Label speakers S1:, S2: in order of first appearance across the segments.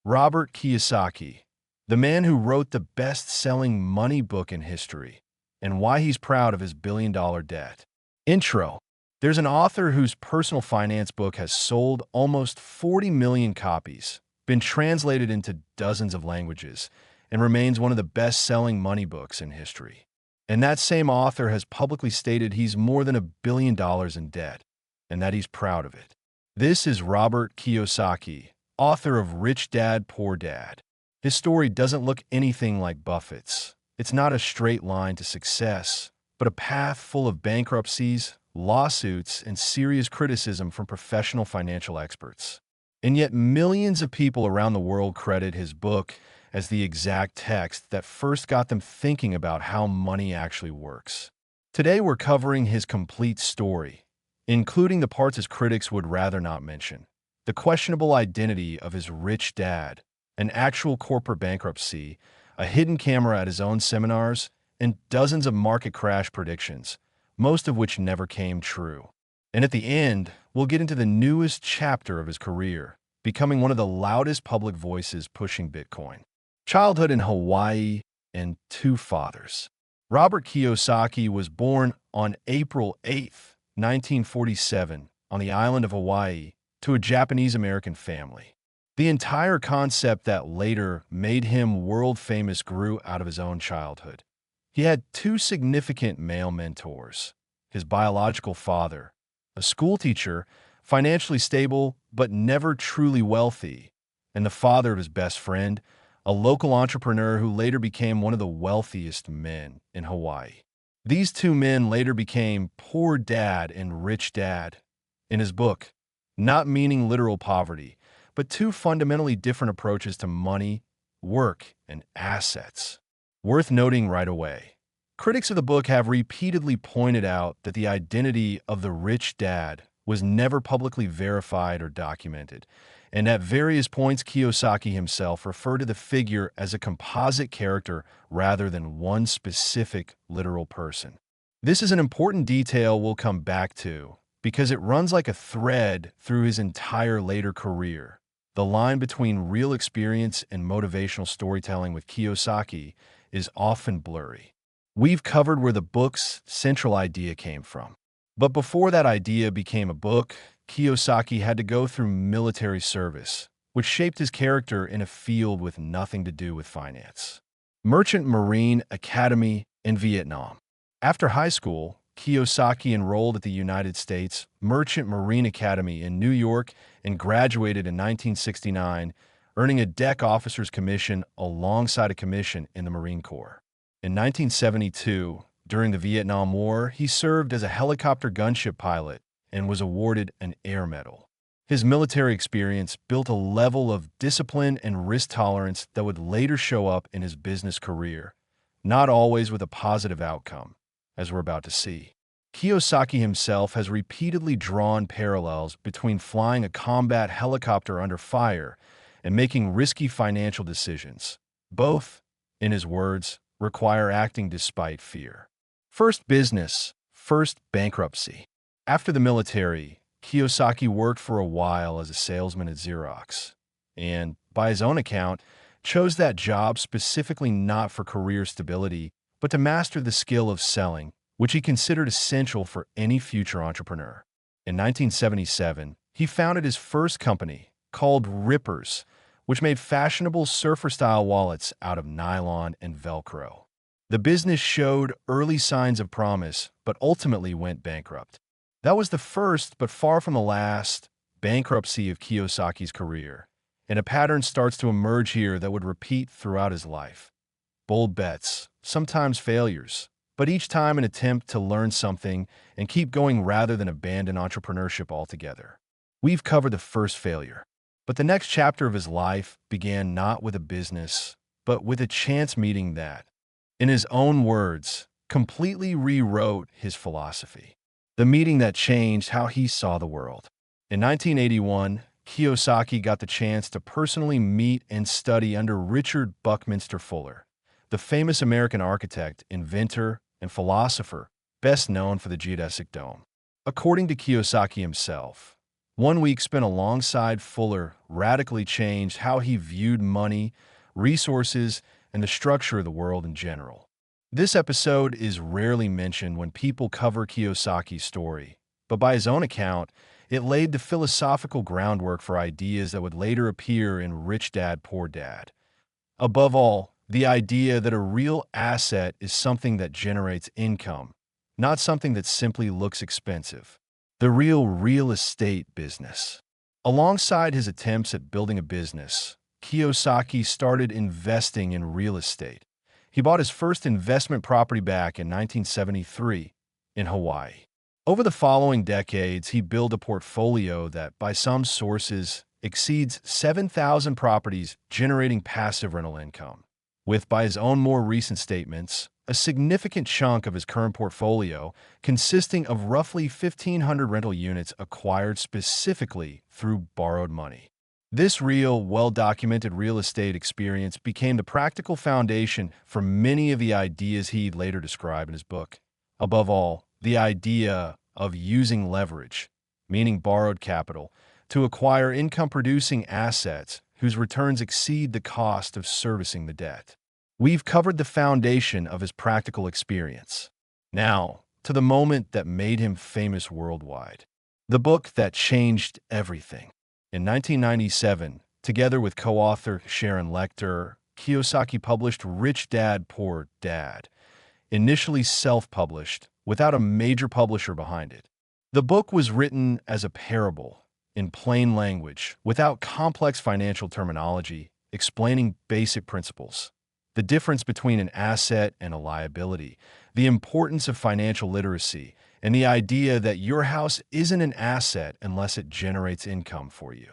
S1: Robert Kiyosaki, the man who wrote the best-selling money book in history, and why he's proud of his billion-dollar debt. Intro. There's an author whose personal finance book has sold almost 40 million copies, been translated into dozens of languages, and remains one of the best-selling money books in history. And that same author has publicly stated he's more than $1 billion in debt, and that he's proud of it. This is Robert Kiyosaki, author of Rich Dad, Poor Dad. His story doesn't look anything like Buffett's. It's not a straight line to success, but a path full of bankruptcies, lawsuits, and serious criticism from professional financial experts. And yet millions of people around the world credit his book as the exact text that first got them thinking about how money actually works. Today we're covering his complete story, including the parts his critics would rather not mention. The questionable identity of his rich dad, an actual corporate bankruptcy, a hidden camera at his own seminars, and dozens of market crash predictions, most of which never came true. And at the end, we'll get into the newest chapter of his career, becoming one of the loudest public voices pushing Bitcoin. Childhood in Hawaii and two fathers. Robert Kiyosaki was born on April 8, 1947, on the island of Hawaii, to a Japanese-American family. The entire concept that later made him world-famous grew out of his own childhood. He had two significant male mentors: his biological father, a schoolteacher, financially stable but never truly wealthy, and the father of his best friend, a local entrepreneur who later became one of the wealthiest men in Hawaii. These two men later became Poor Dad and Rich Dad in his book, not meaning literal poverty, but two fundamentally different approaches to money, work, and assets. Worth noting right away, critics of the book have repeatedly pointed out that the identity of the rich dad was never publicly verified or documented, and at various points Kiyosaki himself referred to the figure as a composite character rather than one specific literal person. This is an important detail we'll come back to, because it runs like a thread through his entire later career. The line between real experience and motivational storytelling with Kiyosaki is often blurry. We've covered where the book's central idea came from. But before that idea became a book, Kiyosaki had to go through military service, which shaped his character in a field with nothing to do with finance. Merchant Marine Academy in Vietnam. After high school, Kiyosaki enrolled at the United States Merchant Marine Academy in New York and graduated in 1969, earning a deck officer's commission alongside a commission in the Marine Corps. In 1972, during the Vietnam War, he served as a helicopter gunship pilot and was awarded an Air Medal. His military experience built a level of discipline and risk tolerance that would later show up in his business career, not always with a positive outcome, as we're about to see. Kiyosaki himself has repeatedly drawn parallels between flying a combat helicopter under fire and making risky financial decisions. Both, in his words, require acting despite fear. First business, first bankruptcy. After the military, Kiyosaki worked for a while as a salesman at Xerox, and, by his own account, chose that job specifically not for career stability, but to master the skill of selling, which he considered essential for any future entrepreneur. In 1977, he founded his first company, called Rippers, which made fashionable surfer-style wallets out of nylon and Velcro. The business showed early signs of promise, but ultimately went bankrupt. That was the first, but far from the last, bankruptcy of Kiyosaki's career, and a pattern starts to emerge here that would repeat throughout his life. Bold bets, sometimes failures, but each time an attempt to learn something and keep going rather than abandon entrepreneurship altogether. We've covered the first failure, but the next chapter of his life began not with a business, but with a chance meeting that, in his own words, completely rewrote his philosophy. The meeting that changed how he saw the world. In 1981, Kiyosaki got the chance to personally meet and study under Richard Buckminster Fuller, the famous American architect, inventor, and philosopher, best known for the geodesic dome. According to Kiyosaki himself, 1 week spent alongside Fuller radically changed how he viewed money, resources, and the structure of the world in general. This episode is rarely mentioned when people cover Kiyosaki's story, but by his own account, it laid the philosophical groundwork for ideas that would later appear in Rich Dad, Poor Dad. Above all, the idea that a real asset is something that generates income, not something that simply looks expensive. The real estate business. Alongside his attempts at building a business, Kiyosaki started investing in real estate. He bought his first investment property back in 1973 in Hawaii. Over the following decades, he built a portfolio that, by some sources, exceeds 7,000 properties generating passive rental income, with, by his own more recent statements, a significant chunk of his current portfolio consisting of roughly 1,500 rental units acquired specifically through borrowed money. This real, well-documented real estate experience became the practical foundation for many of the ideas he later described in his book. Above all, the idea of using leverage, meaning borrowed capital, to acquire income-producing assets whose returns exceed the cost of servicing the debt. We've covered the foundation of his practical experience. Now, to the moment that made him famous worldwide. The book that changed everything. In 1997, together with co-author Sharon Lechter, Kiyosaki published Rich Dad, Poor Dad, initially self-published, without a major publisher behind it. The book was written as a parable, in plain language, without complex financial terminology, explaining basic principles. The difference between an asset and a liability, the importance of financial literacy, and the idea that your house isn't an asset unless it generates income for you.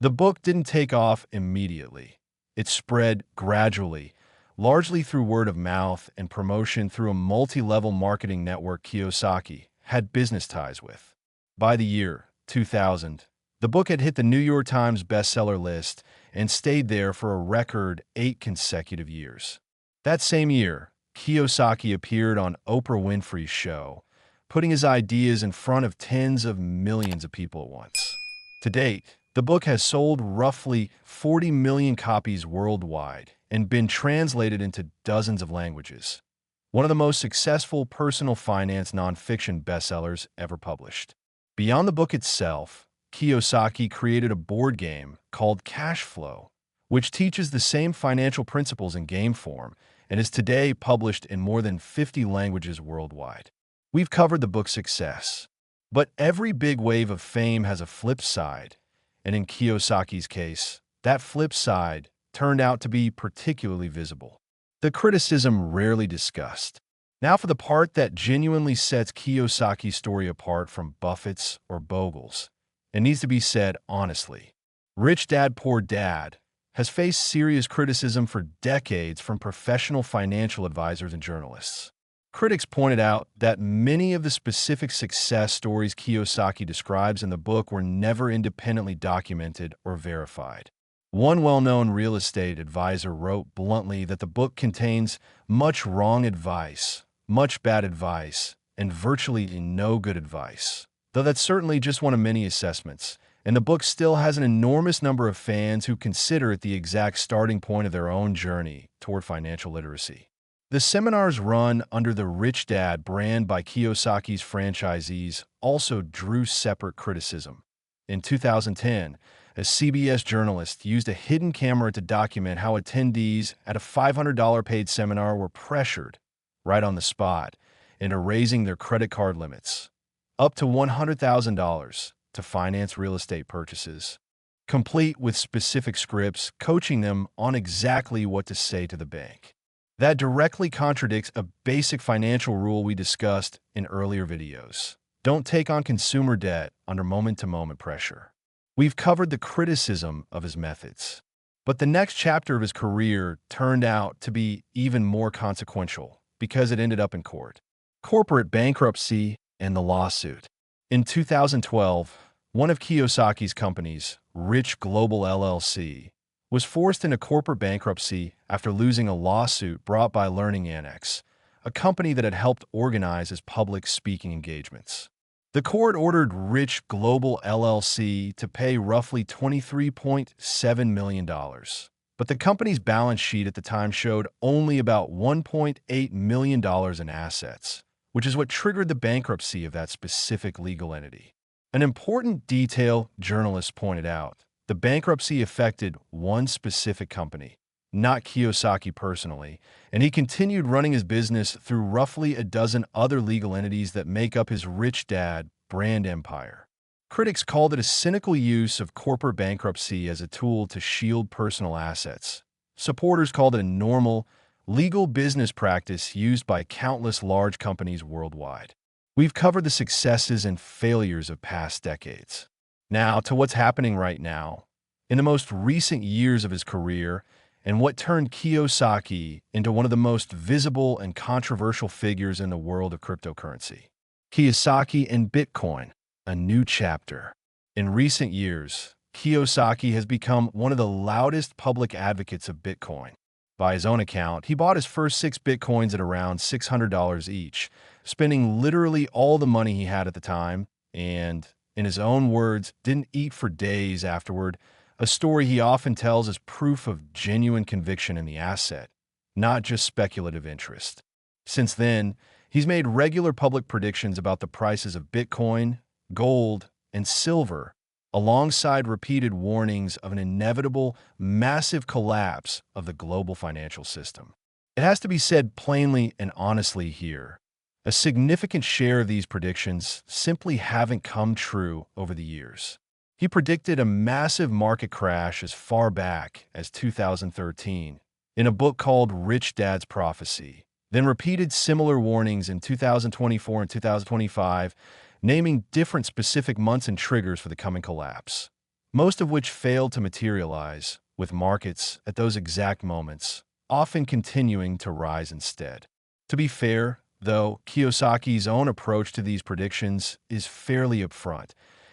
S1: The book didn't take off immediately. It spread gradually, largely through word of mouth and promotion through a multi-level marketing network Kiyosaki had business ties with. By the year 2000, the book had hit the New York Times bestseller list and stayed there for a record 8 consecutive years. That same year, Kiyosaki appeared on Oprah Winfrey's show, putting his ideas in front of tens of millions of people at once. To date, the book has sold roughly 40 million copies worldwide and been translated into dozens of languages. One of the most successful personal finance nonfiction bestsellers ever published. Beyond the book itself, Kiyosaki created a board game called Cash Flow, which teaches the same financial principles in game form and is today published in more than 50 languages worldwide. We've covered the book's success, but every big wave of fame has a flip side, and in Kiyosaki's case, that flip side turned out to be particularly visible. The criticism rarely discussed. Now for the part that genuinely sets Kiyosaki's story apart from Buffett's or Bogle's. It needs to be said honestly. Rich Dad, Poor Dad has faced serious criticism for decades from professional financial advisors and journalists. Critics pointed out that many of the specific success stories Kiyosaki describes in the book were never independently documented or verified. One well-known real estate advisor wrote bluntly that the book contains much wrong advice, much bad advice, and virtually no good advice. Though that's certainly just one of many assessments, and the book still has an enormous number of fans who consider it the exact starting point of their own journey toward financial literacy. The seminars run under the Rich Dad brand by Kiyosaki's franchisees also drew separate criticism. In 2010, a CBS journalist used a hidden camera to document how attendees at a $500 paid seminar were pressured, right on the spot, into raising their credit card limits, up to $100,000 to finance real estate purchases, complete with specific scripts coaching them on exactly what to say to the bank. That directly contradicts a basic financial rule we discussed in earlier videos. Don't take on consumer debt under moment-to-moment pressure. We've covered the criticism of his methods, but the next chapter of his career turned out to be even more consequential because it ended up in court. Corporate bankruptcy and the lawsuit. In 2012, one of Kiyosaki's companies, Rich Global LLC, was forced into corporate bankruptcy after losing a lawsuit brought by Learning Annex, a company that had helped organize his public speaking engagements. The court ordered Rich Global LLC to pay roughly $23.7 million. But the company's balance sheet at the time showed only about $1.8 million in assets, which is what triggered the bankruptcy of that specific legal entity. An important detail journalists pointed out: the bankruptcy affected one specific company, not Kiyosaki personally, and he continued running his business through roughly a dozen other legal entities that make up his Rich Dad brand empire. Critics called it a cynical use of corporate bankruptcy as a tool to shield personal assets. Supporters called it a normal, legal business practice used by countless large companies worldwide. We've covered the successes and failures of past decades. Now to what's happening right now. In the most recent years of his career, and what turned Kiyosaki into one of the most visible and controversial figures in the world of cryptocurrency. Kiyosaki and Bitcoin, a new chapter. In recent years, Kiyosaki has become one of the loudest public advocates of Bitcoin. By his own account, he bought his first 6 Bitcoins at around $600 each, spending literally all the money he had at the time, and, in his own words, didn't eat for days afterward, a story he often tells as proof of genuine conviction in the asset, not just speculative interest. Since then, he's made regular public predictions about the prices of Bitcoin, gold, and silver, alongside repeated warnings of an inevitable, massive collapse of the global financial system. It has to be said plainly and honestly here: a significant share of these predictions simply haven't come true over the years. He predicted a massive market crash as far back as 2013 in a book called Rich Dad's Prophecy, then repeated similar warnings in 2024 and 2025, naming different specific months and triggers for the coming collapse, most of which failed to materialize, with markets at those exact moments often continuing to rise instead. To be fair, though, Kiyosaki's own approach to these predictions is fairly upfront.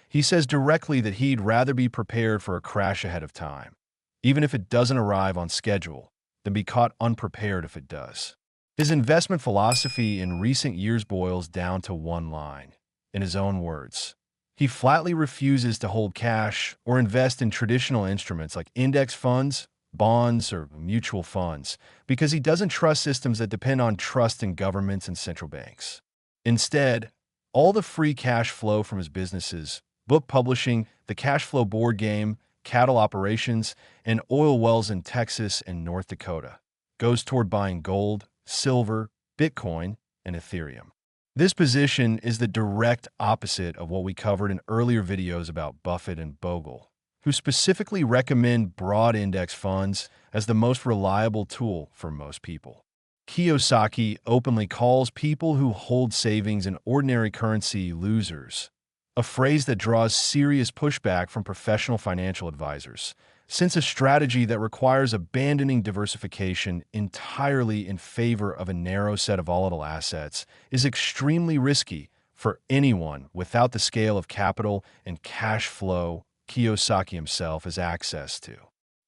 S1: He says directly that he'd rather be prepared for a crash ahead of time, even if it doesn't arrive on schedule, than be caught unprepared if it does. His investment philosophy in recent years boils down to one line. In his own words, he flatly refuses to hold cash or invest in traditional instruments like index funds, bonds, or mutual funds, because he doesn't trust systems that depend on trust in governments and central banks. Instead, all the free cash flow from his businesses, book publishing, the cash flow board game, cattle operations, and oil wells in Texas and North Dakota, goes toward buying gold, silver, Bitcoin, and Ethereum. This position is the direct opposite of what we covered in earlier videos about Buffett and Bogle, who specifically recommend broad index funds as the most reliable tool for most people. Kiyosaki openly calls people who hold savings in ordinary currency losers, a phrase that draws serious pushback from professional financial advisors, since a strategy that requires abandoning diversification entirely in favor of a narrow set of volatile assets is extremely risky for anyone without the scale of capital and cash flow Kiyosaki himself has access to.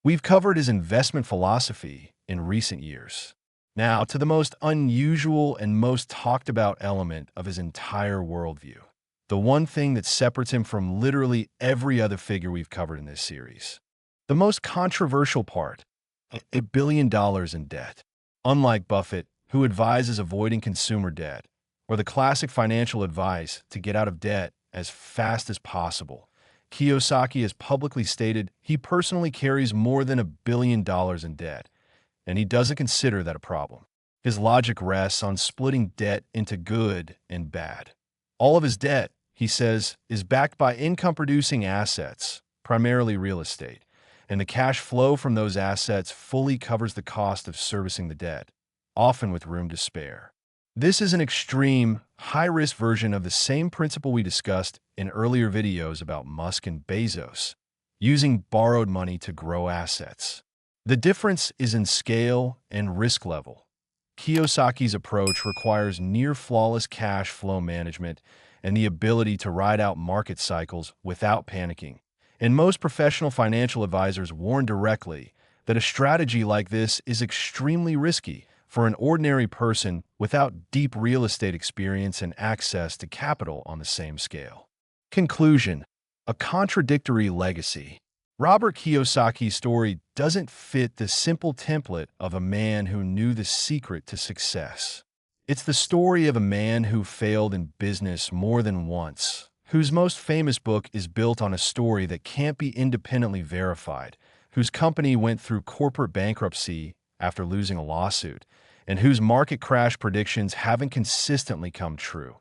S1: We've covered his investment philosophy in recent years. Now, to the most unusual and most talked about element of his entire worldview. The one thing that separates him from literally every other figure we've covered in this series. The most controversial part: $1 billion in debt. Unlike Buffett, who advises avoiding consumer debt, or the classic financial advice to get out of debt as fast as possible, Kiyosaki has publicly stated he personally carries more than $1 billion in debt, and he doesn't consider that a problem. His logic rests on splitting debt into good and bad. All of his debt, he says, is backed by income-producing assets, primarily real estate, and the cash flow from those assets fully covers the cost of servicing the debt, often with room to spare. This is an extreme, high-risk version of the same principle we discussed in earlier videos about Musk and Bezos, using borrowed money to grow assets. The difference is in scale and risk level. Kiyosaki's approach requires near-flawless cash flow management and the ability to ride out market cycles without panicking. And most professional financial advisors warn directly that a strategy like this is extremely risky for an ordinary person without deep real estate experience and access to capital on the same scale. Conclusion: a contradictory legacy. Robert Kiyosaki's story doesn't fit the simple template of a man who knew the secret to success. It's the story of a man who failed in business more than once, whose most famous book is built on a story that can't be independently verified, whose company went through corporate bankruptcy after losing a lawsuit, and whose market crash predictions haven't consistently come true.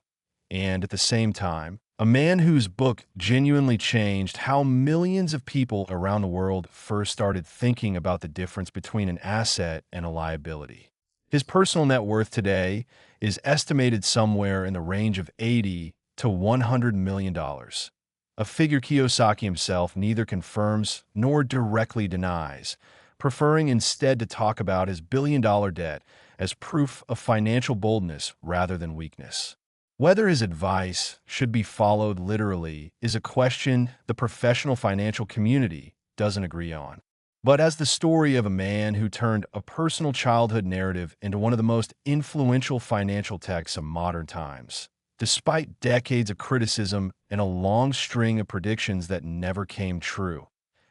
S1: And at the same time, a man whose book genuinely changed how millions of people around the world first started thinking about the difference between an asset and a liability. His personal net worth today is estimated somewhere in the range of $80 to $100 million, a figure Kiyosaki himself neither confirms nor directly denies, preferring instead to talk about his billion-dollar debt as proof of financial boldness rather than weakness. Whether his advice should be followed literally is a question the professional financial community doesn't agree on. But as the story of a man who turned a personal childhood narrative into one of the most influential financial texts of modern times, despite decades of criticism and a long string of predictions that never came true,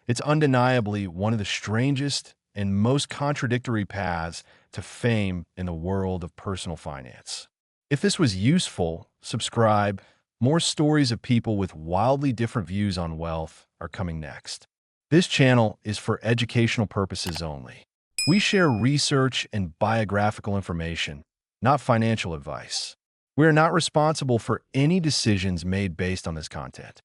S1: it's undeniably one of the strangest and most contradictory paths to fame in the world of personal finance. If this was useful, subscribe. More stories of people with wildly different views on wealth are coming next. This channel is for educational purposes only. We share research and biographical information, not financial advice. We are not responsible for any decisions made based on this content.